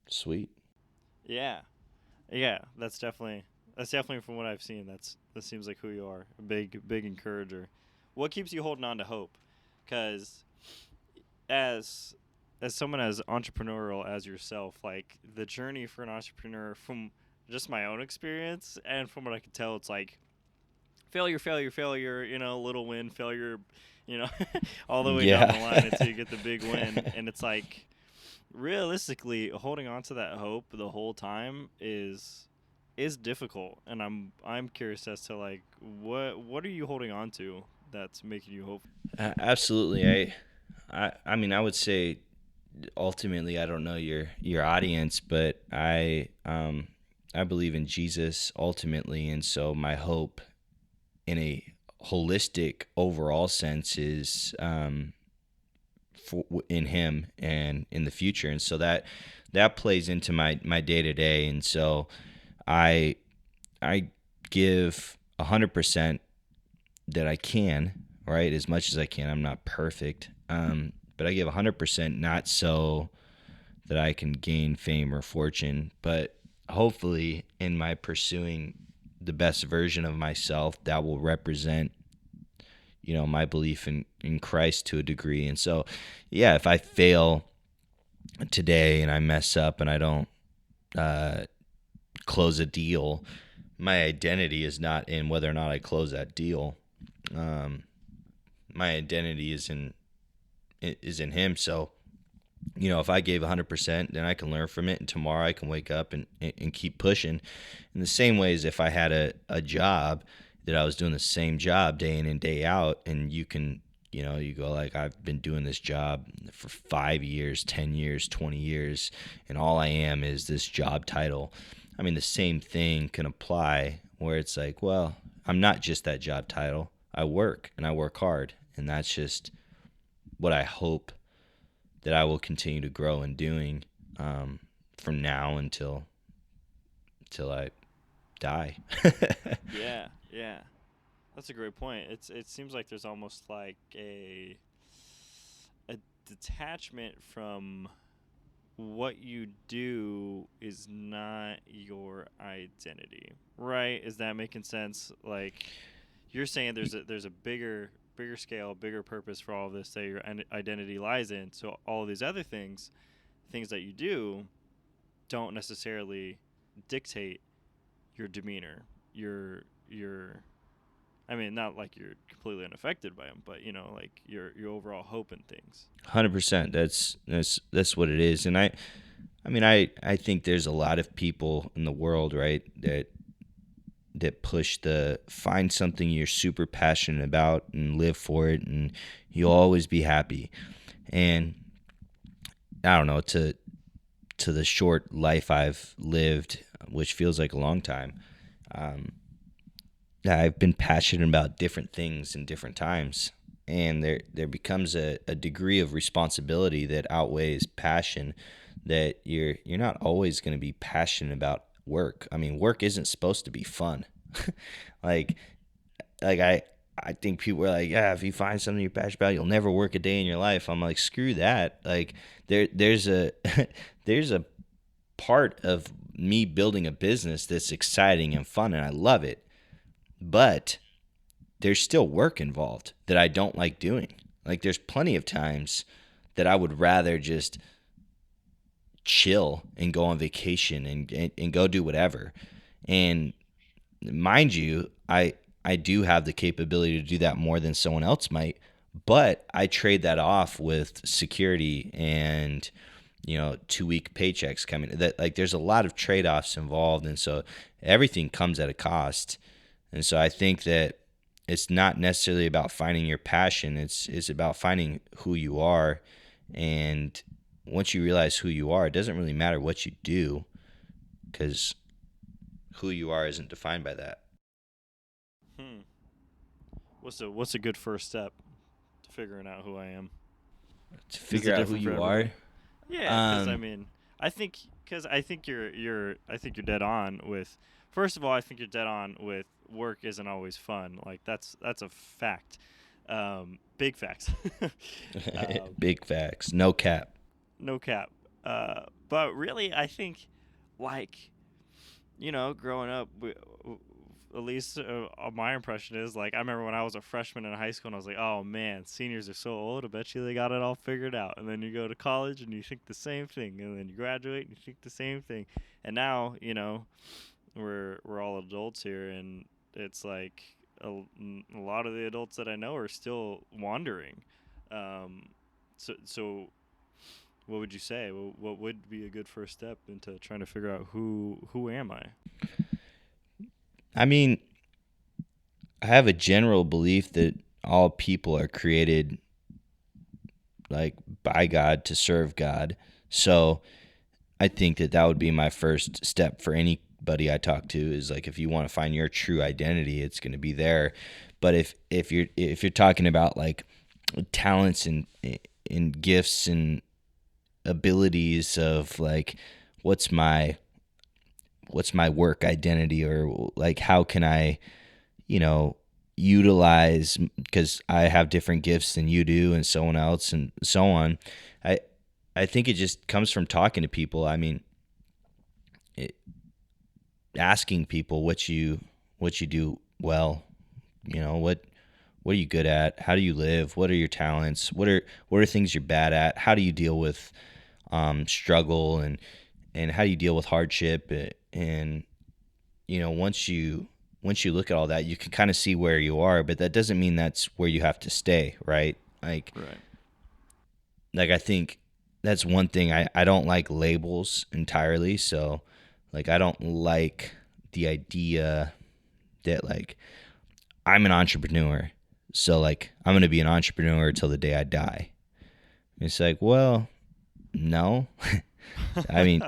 sweet. Yeah, that's definitely from what I've seen. That seems like who you are, a big encourager. What keeps you holding on to hope? Because as someone as entrepreneurial as yourself, like the journey for an entrepreneur, from just my own experience and from what I can tell, it's like failure, little win, failure, all the way down the line until you get the big win. And it's like, realistically, holding on to that hope the whole time is difficult. And I'm curious as to like what are you holding on to that's making you hope? Absolutely. I would say ultimately, I don't know your audience, but I believe in Jesus ultimately, and so my hope in a holistic overall sense is in Him and in the future, and so that plays into my day to day, and so I give 100% that I can, right, as much as I can. I'm not perfect, but I give 100%, not so that I can gain fame or fortune, but hopefully in my pursuing the best version of myself that will represent, my belief in Christ to a degree. And so, yeah, if I fail today and I mess up and I don't close a deal, my identity is not in whether or not I close that deal. My identity is in Him. So, if I gave 100%, then I can learn from it, and tomorrow I can wake up and keep pushing. In the same way as if I had a job that I was doing the same job day in and day out, and you can, you go like, I've been doing this job for 5 years, 10 years, 20 years, and all I am is this job title. I mean, the same thing can apply where it's like, well, I'm not just that job title. I work, and I work hard, and that's just what I hope that I will continue to grow in doing from now until I die. Yeah. That's a great point. It seems like there's almost like a detachment from what you do is not your identity, right? Is that making sense? Like, you're saying there's a bigger scale, bigger purpose for all of this that your identity lies in. So all of these other things that you do, don't necessarily dictate your demeanor. I mean, not like you're completely unaffected by them, but like your overall hope in things. 100%. That's what it is. And I think there's a lot of people in the world, right, that push find something you're super passionate about and live for it, and you'll always be happy. And I don't know, to the short life I've lived, which feels like a long time, I've been passionate about different things in different times, and there becomes a degree of responsibility that outweighs passion, that you're not always going to be passionate about work. I mean, work isn't supposed to be fun. like I think people are like, yeah, if you find something you're passionate about, you'll never work a day in your life. I'm like, screw that. Like there's a there's a part of me building a business that's exciting and fun, and I love it. But there's still work involved that I don't like doing. Like, there's plenty of times that I would rather just chill and go on vacation and go do whatever. And mind you, I do have the capability to do that more than someone else might, but I trade that off with security and 2-week paychecks coming. That, like, there's a lot of trade-offs involved, and so everything comes at a cost. And so I think that it's not necessarily about finding your passion. It's about finding who you are, and once you realize who you are, it doesn't really matter what you do, because who you are isn't defined by that. What's a good first step to figuring out who I am? To figure out who different for you are. everybody? Yeah, because Um, I think you're dead on with. First of all, I think you're dead on with work isn't always fun. Like that's a fact. Big facts. um, Big facts. No cap. no cap. But really, I think, like, growing up, at least my impression is, like, I remember when I was a freshman in high school and I was like, oh man, seniors are so old. I bet you they got it all figured out. And then you go to college and you think the same thing. And then you graduate and you think the same thing. And now, we're all adults here, and it's like a lot of the adults that I know are still wandering. Um, so what would you say? What would be a good first step into trying to figure out who am I? I mean, I have a general belief that all people are created, like, by God to serve God. So I think that would be my first step for anybody I talk to, is like, if you want to find your true identity, it's going to be there. But if you're talking about, like, talents and gifts and abilities of, like, what's my work identity, or like, how can I utilize, because I have different gifts than you do and someone else and so on. I think it just comes from talking to people. I mean, asking people what you do well. What are you good at? How do you live? What are your talents? What are things you're bad at? How do you deal with struggle, and how do you deal with hardship? And once you look at all that, you can kind of see where you are, but that doesn't mean that's where you have to stay, right? Like, Right. like, I think that's one thing. I don't like labels entirely. So, like, I don't like the idea that, like, I'm an entrepreneur, so, like, I'm going to be an entrepreneur till the day I die. It's like, well, no. I mean,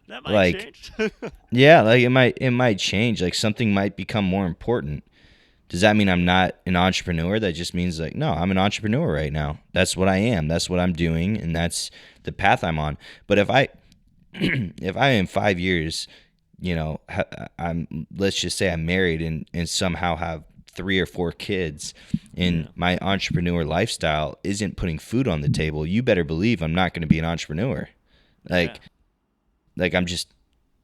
That might like, change. yeah, like, it might change. Like, something might become more important. Does that mean I'm not an entrepreneur? That just means, like, no, I'm an entrepreneur right now. That's what I am. That's what I'm doing, and that's the path I'm on. But if I if I in 5 years, I'm, let's just say I'm married and somehow have 3 or 4 kids, and Yeah. my entrepreneur lifestyle isn't putting food on the table, you better believe I'm not going to be an entrepreneur. Like, Yeah. I'm just,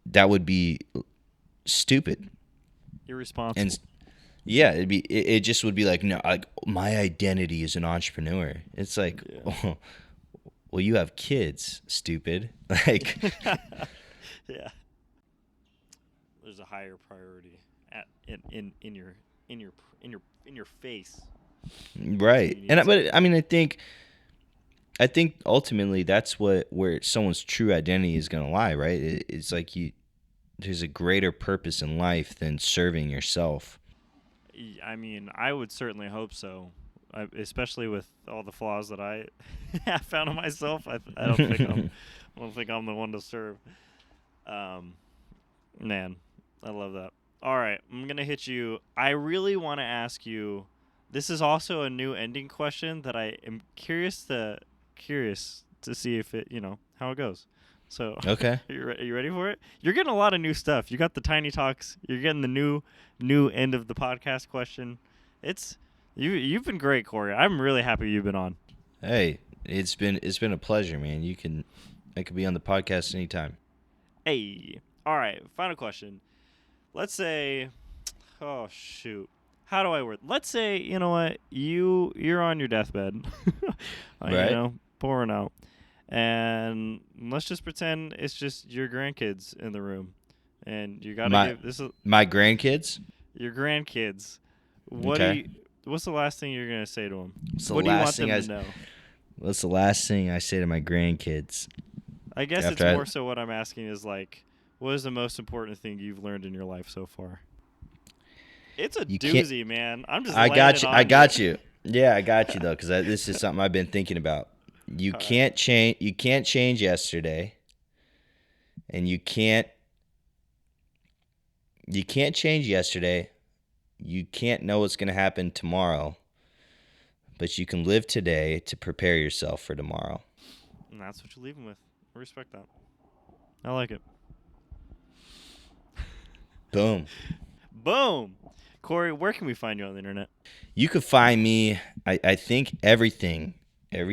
that would be stupid. Irresponsible. And yeah, it just would be like, no, like, my identity is an entrepreneur. It's like, Yeah. well, you have kids, stupid. Like, Yeah. There's a higher priority in your face. right. You need And but something. I mean, I think ultimately that's where someone's true identity is going to lie, right? It's like, there's a greater purpose in life than serving yourself. I mean, I would certainly hope so. Especially with all the flaws that I have found in myself, I don't think I'm the one to serve. Um, Man, I love that. All right, I'm gonna hit you. I really want to ask you. This is also a new ending question that I am curious to see if it how it goes. So, Okay. are you ready for it? You're getting a lot of new stuff. You got the tiny talks. You're getting the new end of the podcast question. It's you've been great, Corey. I'm really happy you've been on. Hey, it's been a pleasure, man. I could be on the podcast anytime. Hey, all right. Final question. Let's say, oh shoot, how do I word? Let's say, you know what, you're on your deathbed, Right? pouring out, and let's just pretend it's just your grandkids in the room, and you gotta My give this. Is, my grandkids? your grandkids. Okay. What's the last thing you're gonna say to them? So What do you want them to know? What's the last thing I say to my grandkids? I guess After it's more so what I'm asking is like, what is the most important thing you've learned in your life so far? It's a doozy, man. I'm just. I got laying you. it I on got you. Yeah, I got you though, because this is something I've been thinking about. You All can't change. You can't change yesterday, and you can't. You can't change yesterday. You can't know what's going to happen tomorrow, but you can live today to prepare yourself for tomorrow. And that's what you leave them with. I respect that. I like it. Boom. Boom. Corey, where can we find you on the internet? You could find me, I think every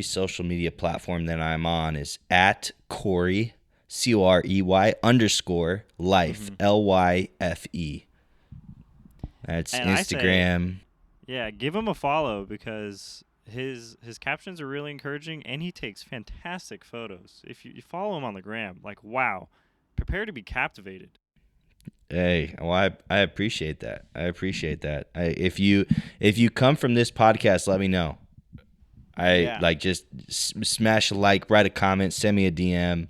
social media platform that I'm on is at Corey, Corey _ life, LYFE. That's And Instagram. Yeah, give him a follow because his captions are really encouraging and he takes fantastic photos. If you follow him on the gram, like, wow, prepare to be captivated. Hey, well, I appreciate that. If you come from this podcast, let me know. Just smash a like, write a comment, send me a DM.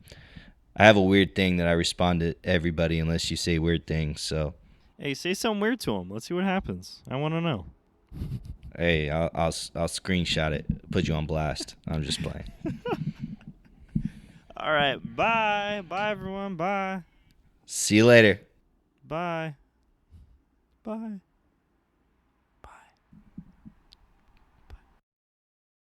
I have a weird thing that I respond to everybody unless you say weird things. So, hey, say something weird to him. Let's see what happens. I want to know. Hey, I'll screenshot it, put you on blast. I'm just playing. All right, bye, everyone, bye. See you later. Bye.